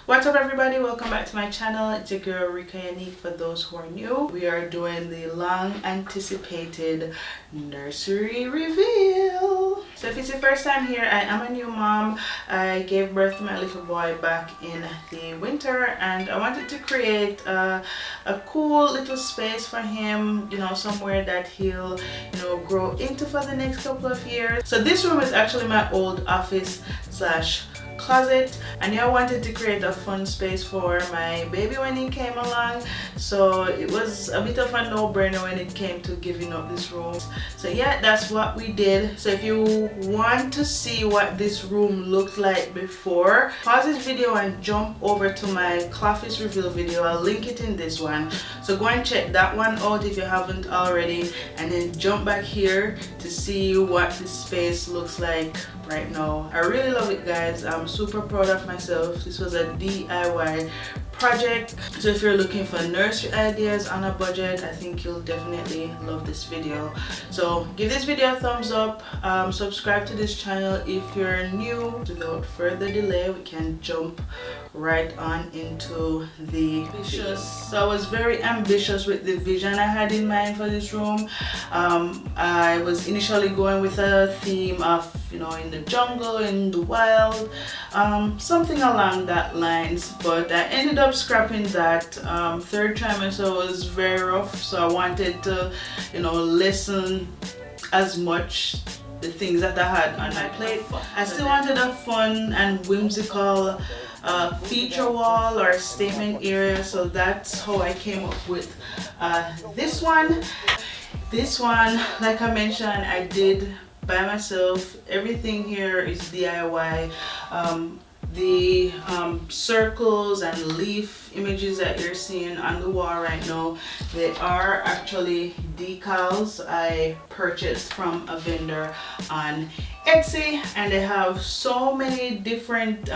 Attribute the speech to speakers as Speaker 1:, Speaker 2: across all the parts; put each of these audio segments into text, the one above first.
Speaker 1: What's up everybody, welcome back to my channel. It's your girl Reika Yanique. For those who are new, we are doing the long anticipated nursery reveal. So if it's your first time here, I am a new mom. I gave birth to my little boy back in the winter and I wanted to create a cool little space for him, you know, somewhere that he'll, you know, grow into for the next couple of years. So this room is actually my old office slash closet, and I wanted to create a fun space for my baby when he came along, so it was a bit of a no-brainer when it came to giving up this room. So yeah, that's what we did. So if you want to see what this room looked like before, pause this video and jump over to my cloffice reveal video. I'll link it in this one, so go and check that one out if you haven't already, and then jump back here to see what this space looks like right now. I really love it, guys. I'm super proud of myself. This was a DIY project, so if you're looking for nursery ideas on a budget, I think you'll definitely love this video. So give this video a thumbs up, subscribe to this channel if you're new. Without further delay, we can jump right on into the video. So I was very ambitious with the vision I had in mind for this room. I was initially going with a theme of, you know, in the jungle, in the wild, something along that lines, but I ended up scrapping that. Third trimester was very rough, so I wanted to, you know, lessen as much the things that I had on my plate. I still wanted a fun and whimsical feature wall or statement area, so that's how I came up with this one. This one, like I mentioned, I did by myself. Everything here is DIY. The circles and leaf images that you're seeing on the wall right now, they are actually decals I purchased from a vendor on Etsy, and they have so many different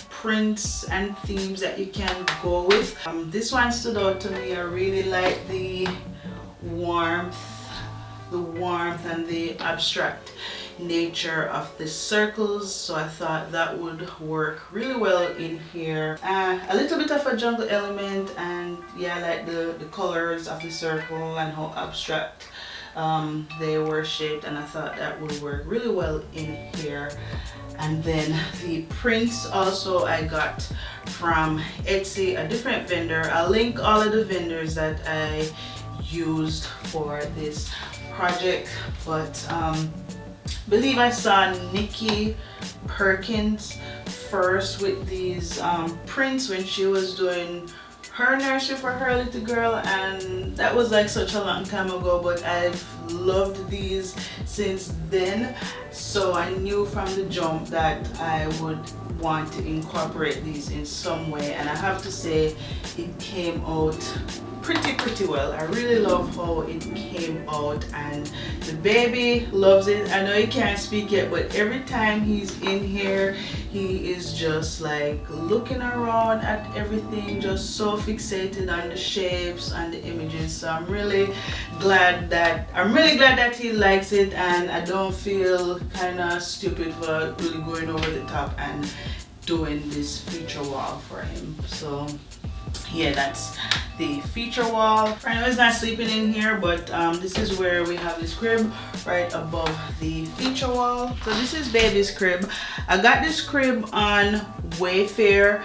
Speaker 1: prints and themes that you can go with. This one stood out to me. I really like the warmth and the abstract nature of the circles, so I thought that would work really well in here. A little bit of a jungle element, and yeah, I like the colors of the circle and how abstract they were shaped, and I thought that would work really well in here. And then the prints also I got from Etsy, a different vendor. I'll link all of the vendors that I used for this project, but believe I saw Nikki Perkins first with these prints when she was doing her nursery for her little girl, and that was like such a long time ago, but I've loved these since then, so I knew from the jump that I would want to incorporate these in some way, and I have to say it came out pretty well. I really love how it came out, and the baby loves it. I know he can't speak yet, but every time he's in here, he is just like looking around at everything, just so fixated on the shapes and the images. So I'm really glad that he likes it, and I don't feel kind of stupid for really going over the top and doing this feature wall for him. So yeah, that's the feature wall. Right now he's not sleeping in here, but this is where we have this crib right above the feature wall. So this is baby's crib. I got this crib on Wayfair.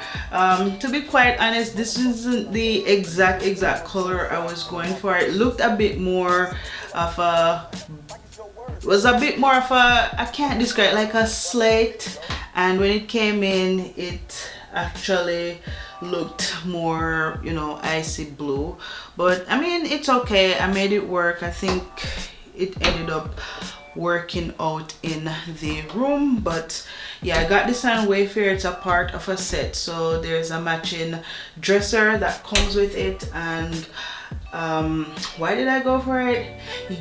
Speaker 1: To be quite honest, this isn't the exact color I was going for. It looked a bit more of a, I can't describe it, like a slate, and when it came in, it actually looked more, you know, icy blue, but I mean, it's okay. I made it work. I think it ended up working out in the room. But yeah, I got this on Wayfair. It's a part of a set, so there's a matching dresser that comes with it. And why did I go for it?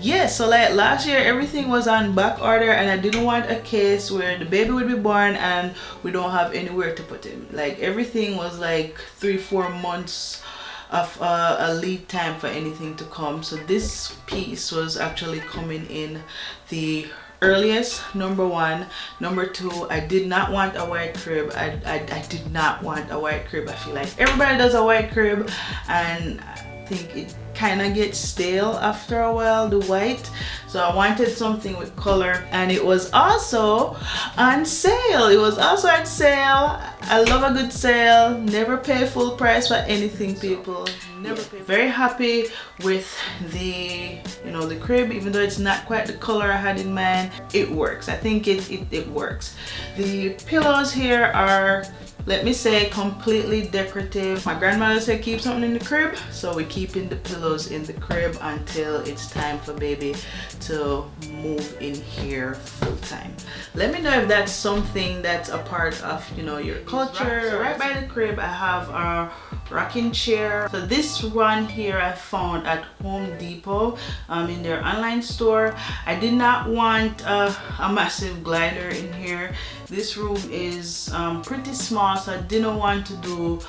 Speaker 1: Yeah, so like last year everything was on back order, and I didn't want a case where the baby would be born and we don't have anywhere to put him. Like everything was like 3-4 months of a lead time for anything to come. So this piece was actually coming in the earliest, number one. Number two, I did not want a white crib. I did not want a white crib. I feel like everybody does a white crib, and I think it kind of gets stale after a while, the white. So I wanted something with color, and it was also on sale. It was also on sale. I love a good sale. Never pay full price for anything, people. Never pay. Very happy with the, you know, the crib, even though it's not quite the color I had in mind. It works. I think it works. The pillows here are, let me say, completely decorative. My grandmother said keep something in the crib, so we're keeping the pillows in the crib until it's time for baby to move in here full time. Let me know if that's something that's a part of, you know, your culture. Right by the crib, I have a rocking chair. So this one here I found at Home Depot in their online store. I did not want a massive glider in here. This room is pretty small, so I didn't want to do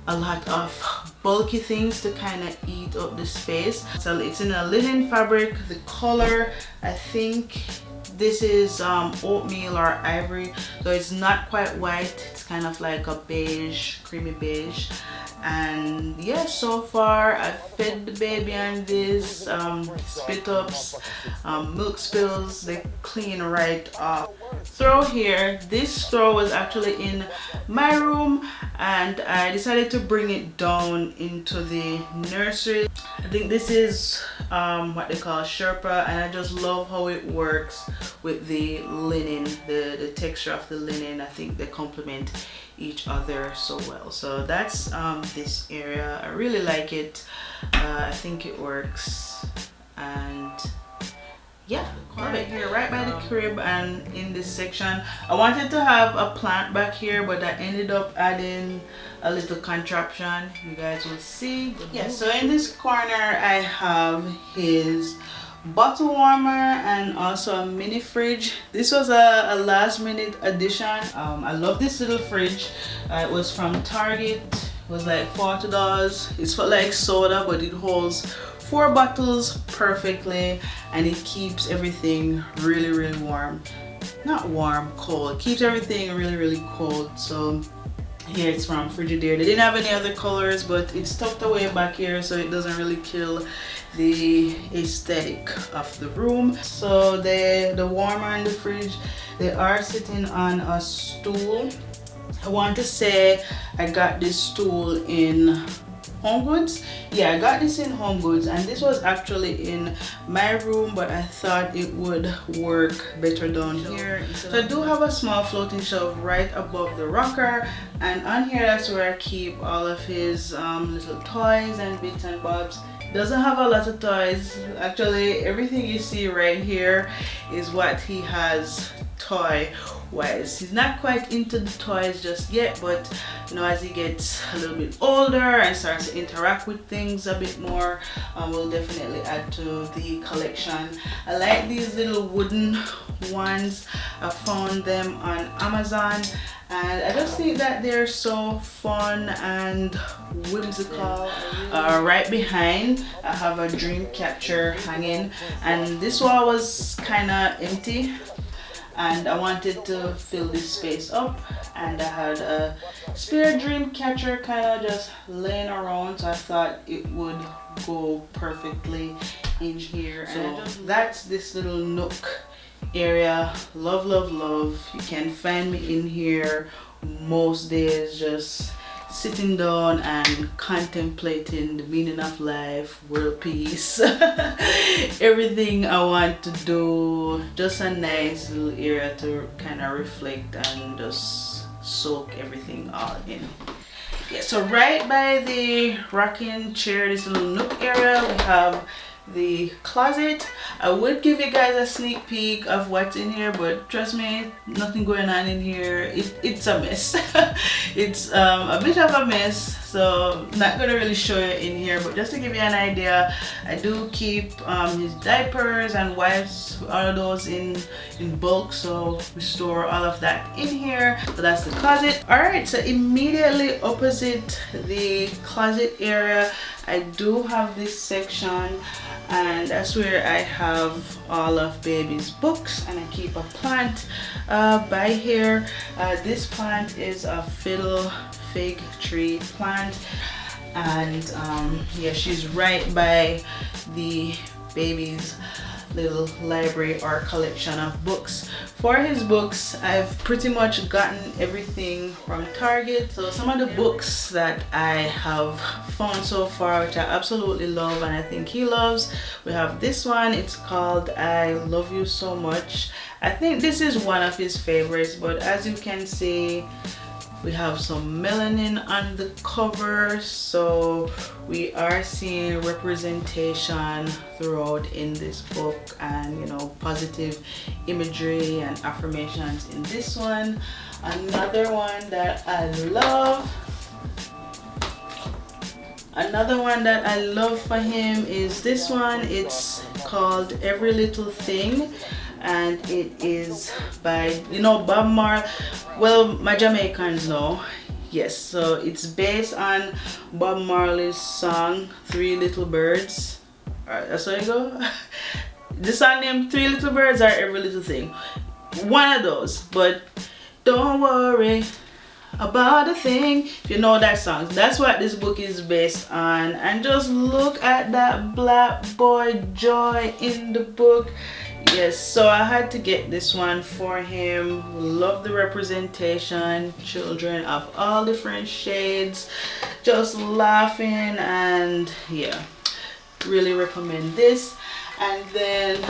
Speaker 1: a lot of bulky things to kind of eat up the space. So it's in a linen fabric. The color, I think this is oatmeal or ivory, so it's not quite white. It's kind of like a beige, creamy beige. And yeah, so far I fed the baby on this. Spit ups, milk spills, they clean right off. Throw here, this throw was actually in my room, and I decided to bring it down into the nursery. I think this is what they call Sherpa, and I just love how it works with the linen, the texture of the linen. I think they complement each other so well. So that's this area. I really like it. I think it works, and yeah, right here, right by the crib and in this section. I wanted to have a plant back here, but I ended up adding a little contraption. You guys will see. Yeah, so in this corner I have his bottle warmer and also a mini fridge. This was a last minute addition. I love this little fridge. It was from Target. It was like $40. It's for like soda, but it holds 4 bottles perfectly, and it keeps everything really warm. Not warm, cold. It keeps everything really cold. So here it's from Frigidaire. They didn't have any other colors, but it's tucked away back here, so it doesn't really kill the aesthetic of the room. So the warmer and the fridge, they are sitting on a stool. I want to say I got this stool in Home Goods. Yeah, I got this in Home Goods, and this was actually in my room, but I thought it would work better down here. So I do have a small floating shelf right above the rocker, and on here that's where I keep all of his little toys and bits and bobs. Doesn't have a lot of toys. Actually, everything you see right here is what he has toy wise. He's not quite into the toys just yet, but you know, as he gets a little bit older and starts to interact with things a bit more, we'll definitely add to the collection. I like these little wooden ones. I found them on Amazon, and I just think that they're so fun and whimsical. Right behind I have a dream catcher hanging, and this wall was kind of empty, and I wanted to fill this space up, and I had a spare dream catcher kind of just laying around, so I thought it would go perfectly in here. So that's this little nook area. Love. You can find me in here most days, just sitting down and contemplating the meaning of life, world peace, everything I want to do. Just a nice little area to kind of reflect and just soak everything all in. Yeah, so right by the rocking chair, this little nook area, we have the closet. I would give you guys a sneak peek of what's in here, but trust me, nothing going on in here. It's a mess. It's a bit of a mess, so not gonna really show you in here, but just to give you an idea, I do keep his diapers and wipes, all of those in bulk, so we store all of that in here. So that's the closet. All right, so immediately opposite the closet area, I do have this section. and that's where I have all of baby's books, and I keep a plant by here. This plant is a fiddle fig tree plant, and yeah, she's right by the baby's little library or collection of books. For his books, I've pretty much gotten everything from Target. So some of the books that I have found so far, which I absolutely love and I think he loves, we have this one. It's called I Love You So Much. I think this is one of his favorites, but as you can see, we have some melanin on the cover, so we are seeing representation throughout in this book, and you know, positive imagery and affirmations in this one. Another one that I love for him is this one. It's called Every Little Thing, and it is by, you know, Bob Marley. Well, my Jamaicans know, yes. So it's based on Bob Marley's song Three Little Birds. That's how you go. The song named Three Little Birds or Every Little Thing, one of those. But don't worry about a thing. If you know that song, that's what this book is based on. And just look at that black boy Joy in the book. Yes, so I had to get this one for him. Love the representation, children of all different shades, just laughing, and yeah, really recommend this. And then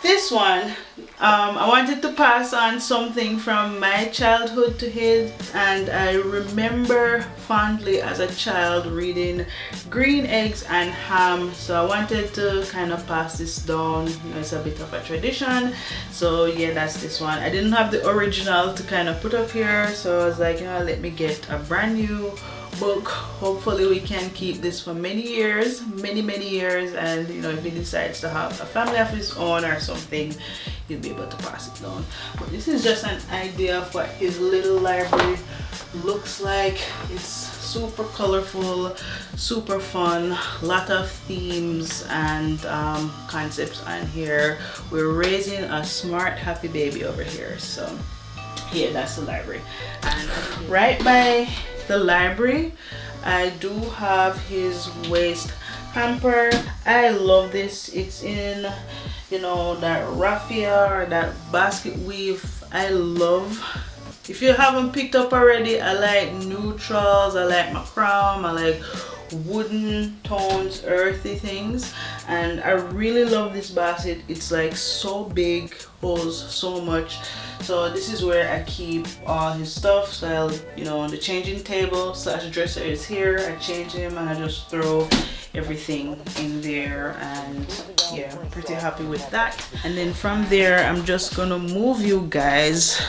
Speaker 1: this one, I wanted to pass on something from my childhood to his, and I remember fondly as a child reading Green Eggs and Ham, so I wanted to kind of pass this down. You know, it's a bit of a tradition, so yeah, that's this one. I didn't have the original to kind of put up here, so I was like, you know, let me get a brand new book. Hopefully we can keep this for many years, many years, and you know, if he decides to have a family of his own or something, he'll be able to pass it down. But this is just an idea of what his little library looks like. It's super colorful, super fun, lot of themes and concepts on here. We're raising a smart, happy baby over here. So yeah, that's the library. And right by the library, I do have his waist hamper. I love this. It's in, you know, that raffia or that basket weave. I love. If you haven't picked up already, I like neutrals, I like macrame, I like wooden tones, earthy things, and I really love this basket. It's like so big, holds so much. So this is where I keep all his stuff. So I'll, you know, on the changing table / dresser is here. I change him and I just throw everything in there, and yeah, I'm pretty happy with that. And then from there, I'm just gonna move you guys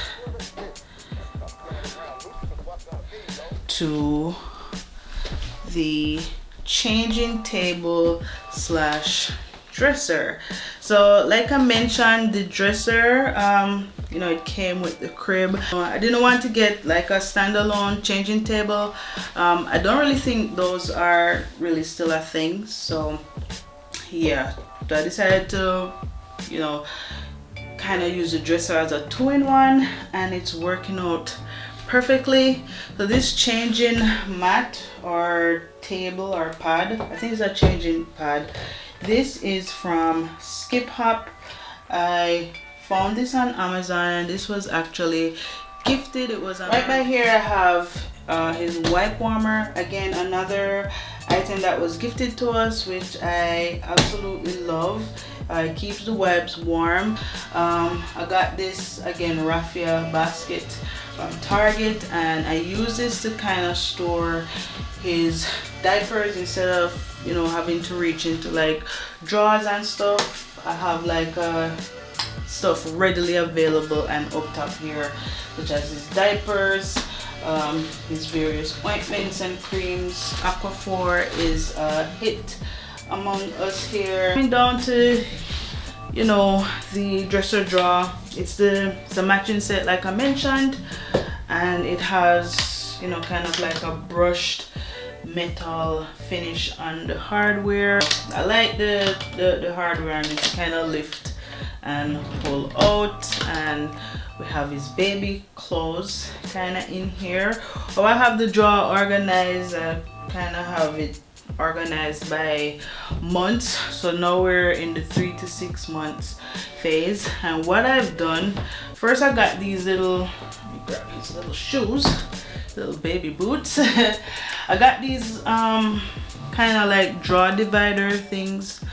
Speaker 1: to the changing table / dresser. So like I mentioned, the dresser, you know, it came with the crib. I didn't want to get like a standalone changing table. I don't really think those are really still a thing, so yeah, so I decided to, you know, kind of use the dresser as a 2-in-1, and it's working out perfectly. So this changing mat or table or pad, I think it's a changing pad, this is from Skip Hop. I found this on Amazon, and this was actually gifted. It was right by here. I have his wipe warmer, again another item that was gifted to us, which I absolutely love. It keeps the wipes warm. I got this, again, raffia basket from Target, and I use this to kind of store his diapers instead of, you know, having to reach into like drawers and stuff. I have like stuff readily available and up top here, such as his diapers, his various ointments and creams. Aquaphor is a hit among us here. Coming down to, you know, the dresser drawer, it's a matching set like I mentioned, and it has, you know, kind of like a brushed metal finish on the hardware. I like the hardware, and it's kind of lift and pull out. And we have his baby clothes kind of in here. Oh, I have the drawer organized. I kind of have it organized by months, so now we're in the 3 to 6 months phase. And what I've done, first I got these little, let me grab these little shoes, little baby boots. I got these kind of like drawer divider things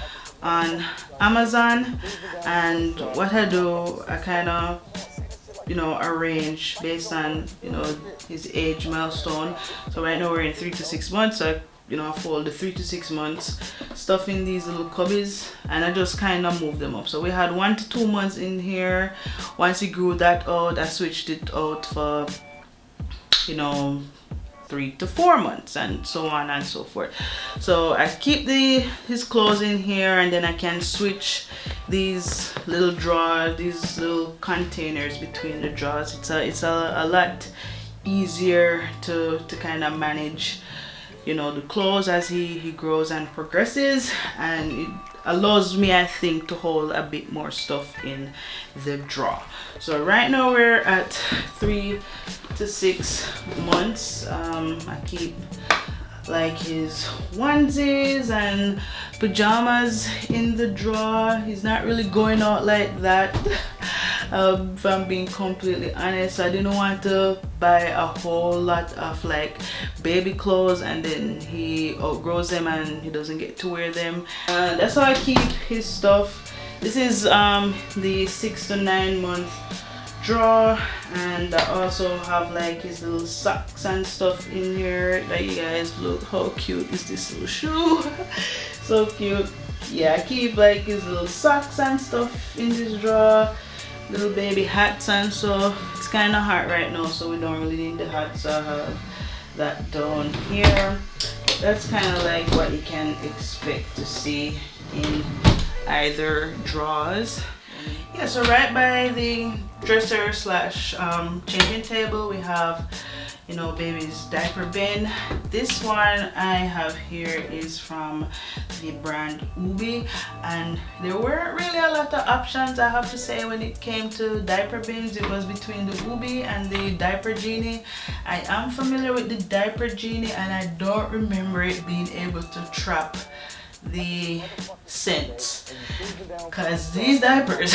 Speaker 1: on Amazon, and what I do, I kind of, you know, arrange based on, you know, his age milestone. So right now we're in 3 to 6 months, so you know, I fold the 3 to 6 months stuff in these little cubbies, and I just kind of move them up. So we had 1 to 2 months in here. Once he grew that out, I switched it out for, you know, 3 to 4 months, and so on and so forth. So I keep his clothes in here, and then I can switch these little drawers, these little containers between the drawers. It's a lot easier to kind of manage, you know, the clothes as he grows and progresses, and it allows me, I think, to hold a bit more stuff in the drawer. So right now we're at 3 to 6 months. I keep like his onesies and pajamas in the drawer. He's not really going out like that. If I'm being completely honest, I didn't want to buy a whole lot of like baby clothes and then he outgrows them and he doesn't get to wear them. That's how I keep his stuff. This is the 6 to 9 month drawer, and I also have like his little socks and stuff in here. Like, you guys, look how cute is this little shoe. So cute. Yeah, I keep like his little socks and stuff in this drawer, little baby hats, and so it's kind of hot right now, so we don't really need the hat, so I have that down here. That's kind of like what you can expect to see in either drawers. Yeah, so right by the dresser slash changing table, we have, you know, baby's diaper bin. This one I have here is from the brand Ubi, and there weren't really a lot of options, I have to say, when it came to diaper bins. It was between the Ubi and the Diaper Genie. I am familiar with the Diaper Genie, and I don't remember it being able to trap the scents, because these diapers,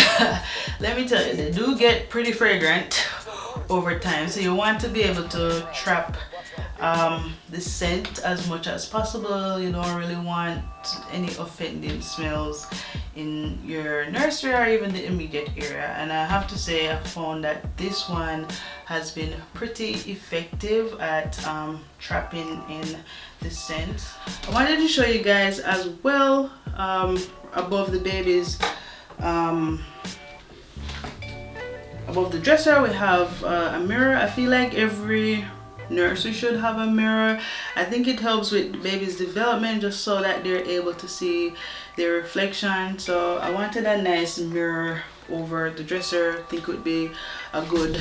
Speaker 1: let me tell you, they do get pretty fragrant over time, so you want to be able to trap the scent as much as possible. You don't really want any offending smells in your nursery or even the immediate area. And I have to say, I found that this one has been pretty effective at trapping in the scent. I wanted to show you guys as well, above the babies, above the dresser, we have a mirror. I feel like every nursery should have a mirror. I think it helps with baby's development, just so that they're able to see their reflection. So I wanted a nice mirror over the dresser. I think it would be a good,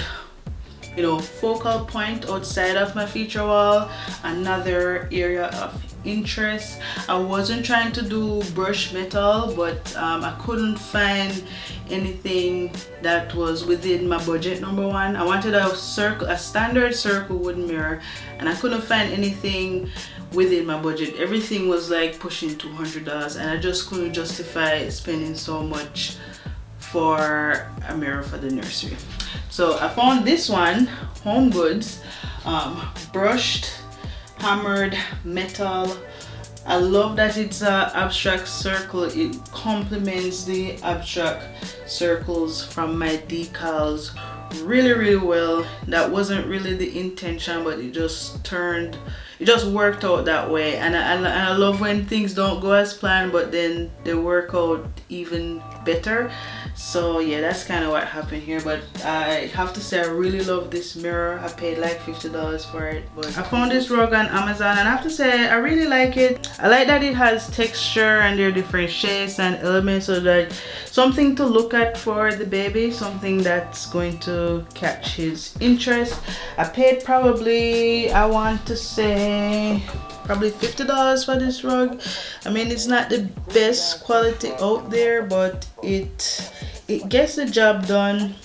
Speaker 1: you know, focal point outside of my feature wall. Another area of interest, I wasn't trying to do brushed metal, but I couldn't find anything that was within my budget. Number one, I wanted a standard circle wood mirror, and I couldn't find anything within my budget. Everything was like pushing $200, and I just couldn't justify spending so much for a mirror for the nursery. So I found this one, Home Goods, brushed hammered metal. I love that it's an abstract circle. It complements the abstract circles from my decals really well. That wasn't really the intention, but it just worked out that way. And I love when things don't go as planned, but then they work out even better. So yeah, that's kind of what happened here. But I have to say, I really love this mirror. I paid like $50 for it, but I found this rug on Amazon, and I have to say, I really like it. I like that it has texture and there are different shapes and elements, so that something to look at for the baby, something that's going to to catch his interest. I paid probably, I want to say probably $50 for this rug. I mean, it's not the best quality out there, but it gets the job done.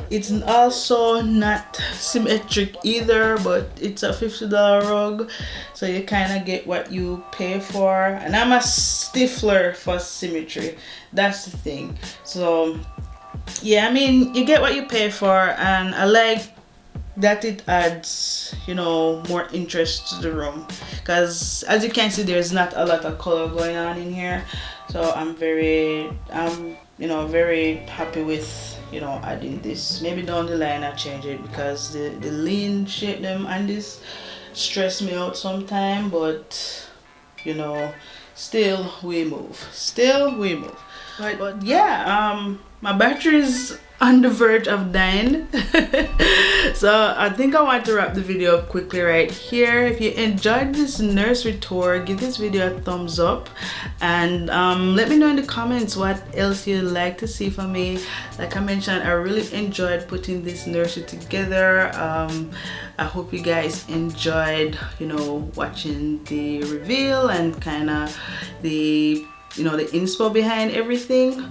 Speaker 1: It's also not symmetric either, but it's a $50 rug, so you kind of get what you pay for. And I'm a stiffler for symmetry, that's the thing. So yeah, I mean, you get what you pay for, and I like that it adds, you know, more interest to the room, because as you can see, there's not a lot of color going on in here. So I'm you know, very happy with, you know, adding this. Maybe down the line I change it, because the lean shape them and this stress me out sometime, but you know, still we move. But yeah, my battery is on the verge of dying. So I think I want to wrap the video up quickly right here. If you enjoyed this nursery tour, give this video a thumbs up, and let me know in the comments what else you'd like to see from me. Like I mentioned, I really enjoyed putting this nursery together. I hope you guys enjoyed, you know, watching the reveal and kind of the, you know, the inspo behind everything.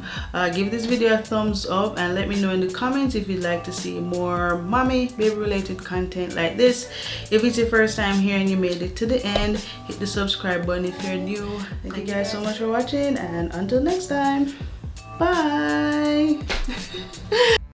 Speaker 1: Give this video a thumbs up and let me know in the comments if you'd like to see more mommy baby related content like this. If it's your first time here and you made it to the end, hit the subscribe button if you're new. Thank you guys so much for watching, and until next time, bye.